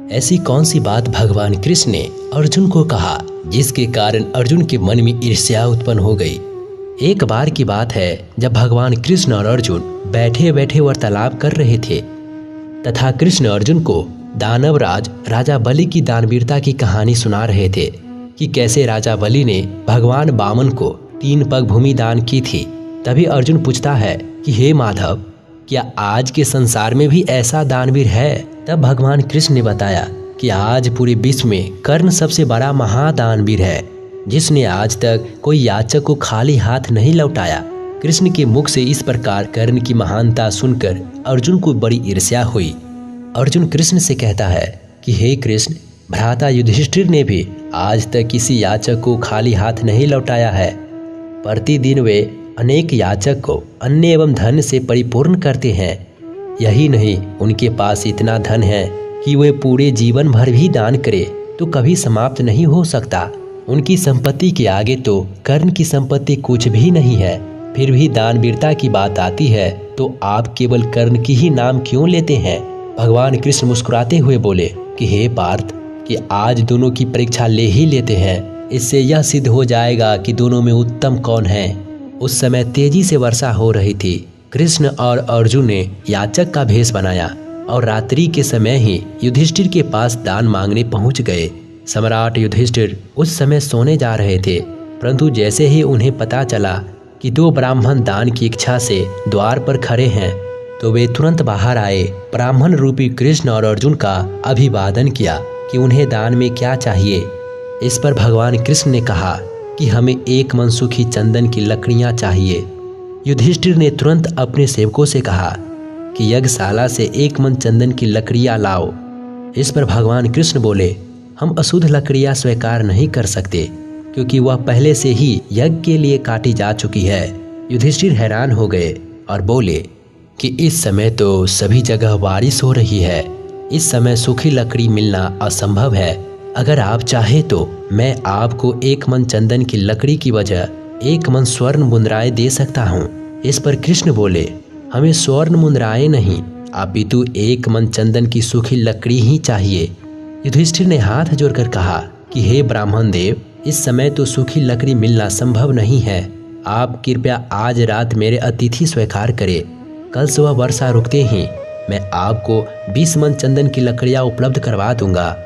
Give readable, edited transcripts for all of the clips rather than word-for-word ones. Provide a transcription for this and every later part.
ऐसी कौन सी बात भगवान कृष्ण ने अर्जुन को कहा जिसके कारण अर्जुन के मन में ईर्ष्या उत्पन्न हो गई। एक बार की बात है जब भगवान कृष्ण और अर्जुन बैठे बैठे वार्तालाप कर रहे थे तथा कृष्ण अर्जुन को दानवराज राजा बलि की दानवीरता की कहानी सुना रहे थे कि कैसे राजा बलि ने भगवान वामन को 3 पग भूमि दान की थी। तभी अर्जुन पूछता है कि हे माधव, क्या आज के संसार में भी ऐसा दानवीर है? तब भगवान कृष्ण ने बताया कि आज पूरे विश्व में कर्ण सबसे बड़ा महादानवीर है, जिसने आज तक कोई याचक को खाली हाथ नहीं लौटाया। कृष्ण के मुख से इस प्रकार कर्ण की महानता सुनकर अर्जुन को बड़ी ईर्ष्या हुई। अर्जुन कृष्ण से कहता है कि हे कृष्ण, भ्राता युधिष्ठिर ने भी आज तक किसी याचक को खाली हाथ नहीं लौटाया है। प्रतिदिन वे अनेक याचक को अन्न एवं धन से परिपूर्ण करते हैं। यही नहीं, उनके पास इतना धन है कि वे पूरे जीवन भर भी दान करे तो कभी समाप्त नहीं हो सकता। उनकी संपत्ति के आगे तो कर्ण की संपत्ति कुछ भी नहीं है। फिर भी दानवीरता की बात आती है तो आप केवल कर्ण की ही नाम क्यों लेते हैं? भगवान कृष्ण मुस्कुराते हुए बोले कि हे पार्थ, कि आज दोनों की परीक्षा ले ही लेते हैं। इससे यह सिद्ध हो जाएगा कि दोनों में उत्तम कौन है। उस समय तेजी से वर्षा हो रही थी। कृष्ण और अर्जुन ने याचक का भेष बनाया और रात्रि के समय ही युधिष्ठिर के पास दान मांगने पहुंच गए। सम्राट युधिष्ठिर उस समय सोने जा रहे थे, परंतु जैसे ही उन्हें पता चला कि 2 ब्राह्मण दान की इच्छा से द्वार पर खड़े हैं तो वे तुरंत बाहर आए, ब्राह्मण रूपी कृष्ण और अर्जुन का अभिवादन किया कि उन्हें दान में क्या चाहिए। इस पर भगवान कृष्ण ने कहा कि हमें 1 मन सूखी चंदन की लकड़ियां चाहिए। युधिष्ठिर ने तुरंत अपने सेवकों से कहा कि यज्ञशाला से 1 मन चंदन की लकड़ियां लाओ। इस पर भगवान कृष्ण बोले, हम अशुद्ध लकड़ियां स्वीकार नहीं कर सकते, क्योंकि वह पहले से ही यज्ञ के लिए काटी जा चुकी है। युधिष्ठिर हैरान हो गए और बोले कि इस समय तो सभी जगह बारिश हो रही है, इस समय सूखी लकड़ी मिलना असंभव है। अगर आप चाहे तो मैं आपको 1 मन चंदन की लकड़ी की वजह 1 मन स्वर्ण मुद्राएं दे सकता हूँ। इस पर कृष्ण बोले, हमें स्वर्ण मुद्राएं नहीं, अपितु 1 मन चंदन की सूखी लकड़ी ही चाहिए। युधिष्ठिर ने हाथ जोड़कर कहा कि हे ब्राह्मण देव, इस समय तो सूखी लकड़ी मिलना संभव नहीं है। आप कृपया आज रात मेरे अतिथि स्वीकार करें। कल सुबह वर्षा रुकते ही मैं आपको 20 मन चंदन की लकड़ियां उपलब्ध करवा दूंगा।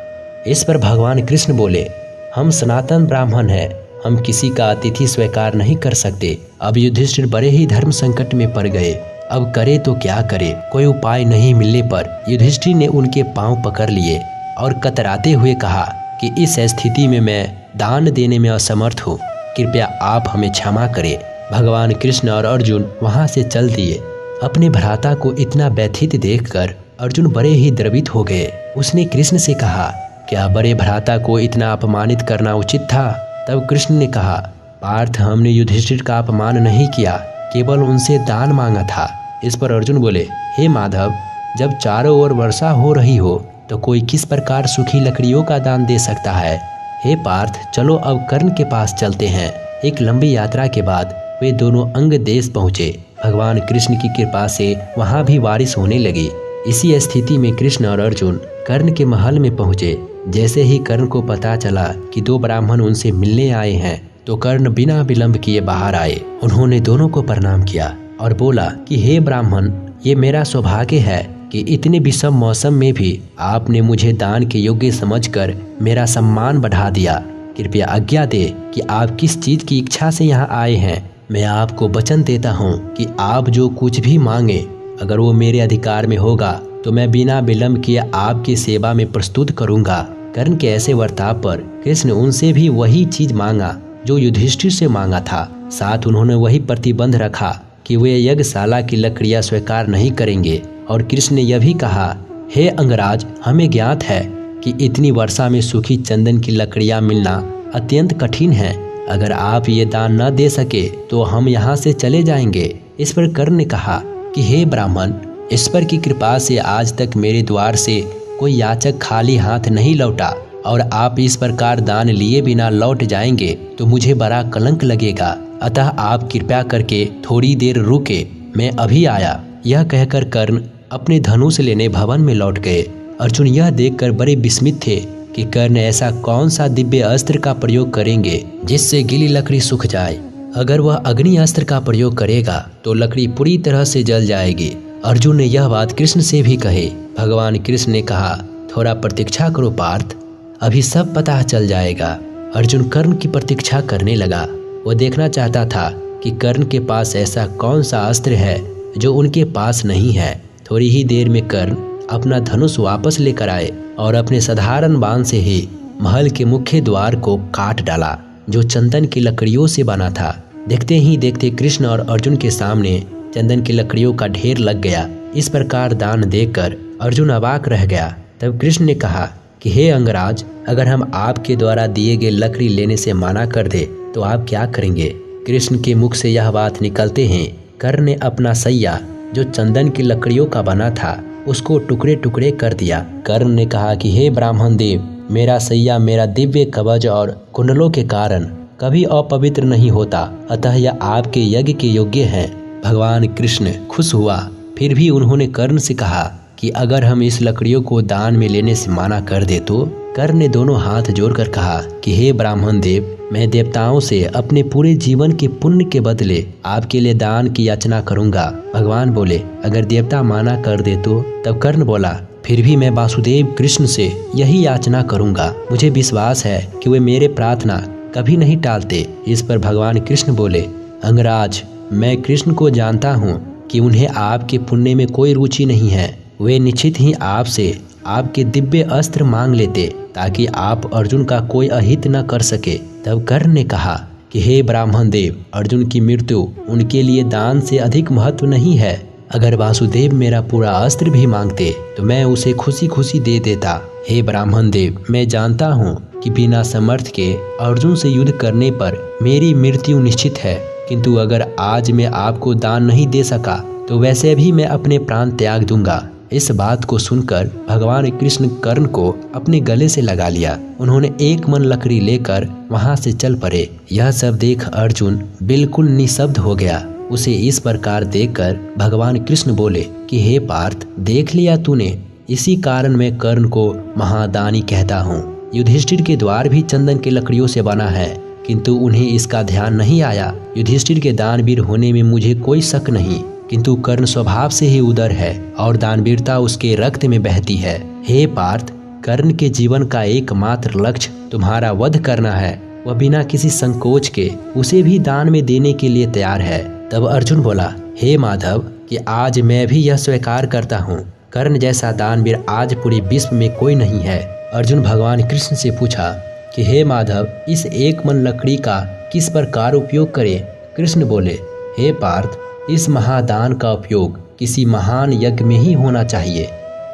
इस पर भगवान कृष्ण बोले, हम सनातन ब्राह्मण हैं, हम किसी का अतिथि स्वीकार नहीं कर सकते। अब युधिष्ठिर बड़े ही धर्म संकट में पड़ गए। अब करे तो क्या करे? कोई उपाय नहीं मिलने पर युधिष्ठिर ने उनके पांव पकड़ लिए और कतराते हुए कहा कि इस स्थिति में मैं दान देने में असमर्थ हूँ, कृपया आप हमें क्षमा करें। भगवान कृष्ण और अर्जुन वहां से चल दिए। अपने भ्राता को इतना व्यथित देखकर अर्जुन बड़े ही द्रवित हो गए। उसने कृष्ण से कहा, क्या बड़े भ्राता को इतना अपमानित करना उचित था? तब कृष्ण ने कहा, पार्थ, हमने युधिष्ठिर का अपमान नहीं किया, केवल उनसे दान मांगा था। इस पर अर्जुन बोले, हे माधव, जब चारों ओर वर्षा हो रही हो तो कोई किस प्रकार सूखी लकड़ियों का दान दे सकता है? हे पार्थ, चलो अब कर्ण के पास चलते हैं। एक लंबी यात्रा के बाद वे दोनों अंग देश पहुँचे। भगवान कृष्ण की कृपा से वहाँ भी बारिश होने लगी। इसी स्थिति में कृष्ण और अर्जुन कर्ण के महल में पहुँचे। जैसे ही कर्ण को पता चला कि 2 ब्राह्मण उनसे मिलने आए हैं तो कर्ण बिना विलंब किए बाहर आए। उन्होंने दोनों को प्रणाम किया और बोला कि हे ब्राह्मण, ये मेरा सौभाग्य है कि इतने विषम मौसम में भी आपने मुझे दान के योग्य समझकर मेरा सम्मान बढ़ा दिया। कृपया आज्ञा दे कि आप किस चीज की इच्छा से यहाँ आए हैं। मैं आपको वचन देता हूँ कि आप जो कुछ भी मांगे, अगर वो मेरे अधिकार में होगा तो मैं बिना विलंब किए आपकी सेवा में प्रस्तुत करूँगा। कर्ण के ऐसे वर्ताव पर कृष्ण उनसे भी वही चीज मांगा जो युधिष्ठिर से मांगा था। साथ उन्होंने वही प्रतिबंध रखा कि वे यज्ञशाला की लकड़ियां स्वीकार नहीं करेंगे। और कृष्ण ने यह भी कहा, हे अंगराज, हमें ज्ञात है कि इतनी वर्षा में सूखी चंदन की लकड़ियां मिलना अत्यंत कठिन है। अगर आप ये दान न दे सके तो हम यहाँ से चले जाएंगे। इस पर कर्ण ने कहा कि हे ब्राह्मण, ईश्वर की कृपा से आज तक मेरे द्वार से कोई याचक खाली हाथ नहीं लौटा, और आप इस प्रकार दान लिए बिना लौट जाएंगे तो मुझे बड़ा कलंक लगेगा। अतः आप कृपया करके थोड़ी देर रुके, मैं अभी आया। यह कहकर कर्ण अपने धनुष लेने भवन में लौट गए। अर्जुन यह देखकर बड़े विस्मित थे कि कर्ण ऐसा कौन सा दिव्य अस्त्र का प्रयोग करेंगे जिससे गीली लकड़ी सूख जाए। अगर वह अग्नि अस्त्र का प्रयोग करेगा तो लकड़ी पूरी तरह से जल जाएगी। अर्जुन ने यह बात कृष्ण से भी कही। भगवान कृष्ण ने कहा, थोड़ा प्रतीक्षा करो पार्थ, अभी सब पता चल जाएगा। अर्जुन कर्ण की प्रतीक्षा करने लगा। वो देखना चाहता था कि कर्ण के पास ऐसा कौन सा अस्त्र है जो उनके पास नहीं है। थोड़ी ही देर में कर्ण अपना धनुष वापस लेकर आए और अपने साधारण बाण से ही महल के मुख्य द्वार को काट डाला, जो चंदन की लकड़ियों से बना था। देखते ही देखते कृष्ण और अर्जुन के सामने चंदन की लकड़ियों का ढेर लग गया। इस प्रकार दान देखकर अर्जुन अवाक रह गया। तब कृष्ण ने कहा कि हे अंगराज, अगर हम आपके द्वारा दिए गए लकड़ी लेने से मना कर दे तो आप क्या करेंगे? कृष्ण के मुख से यह बात निकलते हैं कर्ण ने अपना सैया जो चंदन की लकड़ियों का बना था उसको टुकड़े टुकड़े कर दिया। कर्ण ने कहा कि हे ब्राह्मण देव, मेरा सैया मेरा दिव्य कवच और कुंडलों के कारण कभी अपवित्र नहीं होता, अतः यह आपके यज्ञ के योग्य है। भगवान कृष्ण खुश हुआ। फिर भी उन्होंने कर्ण से कहा कि अगर हम इस लकड़ियों को दान में लेने से मना कर दे तो? कर्ण ने दोनों हाथ जोड़कर कहा कि हे ब्राह्मण देव, मैं देवताओं से अपने पूरे जीवन के पुण्य के बदले आपके लिए दान की याचना करूंगा। भगवान बोले, अगर देवता माना कर दे तो? तब कर्ण बोला, फिर भी मैं वासुदेव कृष्ण से यही याचना करूंगा। मुझे विश्वास है कि वे मेरे प्रार्थना कभी नहीं टालते। इस पर भगवान कृष्ण बोले, अंगराज, मैं कृष्ण को जानता हूँ कि उन्हें आपके पुण्य में कोई रुचि नहीं है। वे निश्चित ही आपसे आपके दिव्य अस्त्र मांग लेते ताकि आप अर्जुन का कोई अहित न कर सके। तब कर्ण ने कहा कि हे ब्राह्मण देव, अर्जुन की मृत्यु उनके लिए दान से अधिक महत्व नहीं है। अगर वासुदेव मेरा पूरा अस्त्र भी मांगते तो मैं उसे खुशी खुशी दे देता। हे ब्राह्मण देव, मैं जानता हूँ कि बिना समर्थ के अर्जुन से युद्ध करने पर मेरी मृत्यु निश्चित है, किंतु अगर आज मैं आपको दान नहीं दे सका तो वैसे भी मैं अपने प्राण त्याग दूंगा। इस बात को सुनकर भगवान कृष्ण कर्ण को अपने गले से लगा लिया। उन्होंने एक मन लकड़ी लेकर वहां से चल पड़े। यह सब देख अर्जुन बिल्कुल निशब्द हो गया। उसे इस प्रकार देखकर भगवान कृष्ण बोले कि हे पार्थ, देख लिया तूने, इसी कारण मैं कर्ण को महादानी कहता हूँ। युधिष्ठिर के द्वार भी चंदन की लकड़ियों से बना है, किंतु उन्हें इसका ध्यान नहीं आया। युधिष्ठिर के दानवीर होने में मुझे कोई शक नहीं, किंतु कर्ण स्वभाव से ही उदर है और दानवीरता उसके रक्त में बहती है। हे पार्थ, कर्ण के जीवन का एकमात्र लक्ष्य तुम्हारा वध करना है। वह बिना किसी संकोच के उसे भी दान में देने के लिए तैयार है। तब अर्जुन बोला, हे माधव, कि आज मैं भी यह स्वीकार करता हूँ, कर्ण जैसा दानवीर आज पूरे विश्व में कोई नहीं है। अर्जुन भगवान कृष्ण से पूछा कि हे माधव, इस एक मन लकड़ी का किस प्रकार उपयोग करें? कृष्ण बोले, हे पार्थ, इस महादान का उपयोग किसी महान यज्ञ में ही होना चाहिए,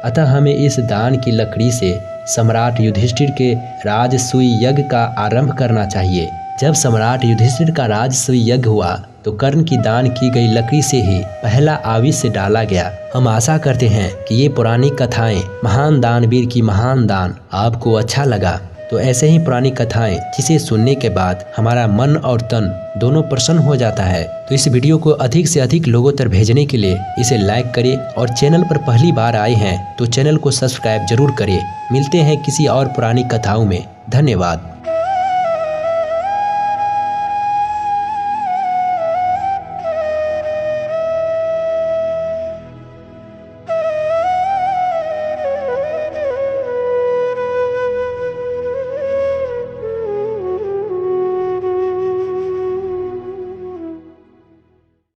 अतः हमें इस दान की लकड़ी से सम्राट युधिष्ठिर के राजसूय यज्ञ का आरंभ करना चाहिए। जब सम्राट युधिष्ठिर का राजसूय यज्ञ हुआ तो कर्ण की दान की गई लकड़ी से ही पहला आविष्य डाला गया। हम आशा करते हैं कि ये पुरानी कथाएं महान दानवीर की महान दान आपको अच्छा लगा। तो ऐसे ही पुरानी कथाएं जिसे सुनने के बाद हमारा मन और तन दोनों प्रसन्न हो जाता है। तो इस वीडियो को अधिक से अधिक लोगों तक भेजने के लिए इसे लाइक करें और चैनल पर पहली बार आए हैं तो चैनल को सब्सक्राइब जरूर करें। मिलते हैं किसी और पुरानी कथाओं में। धन्यवाद।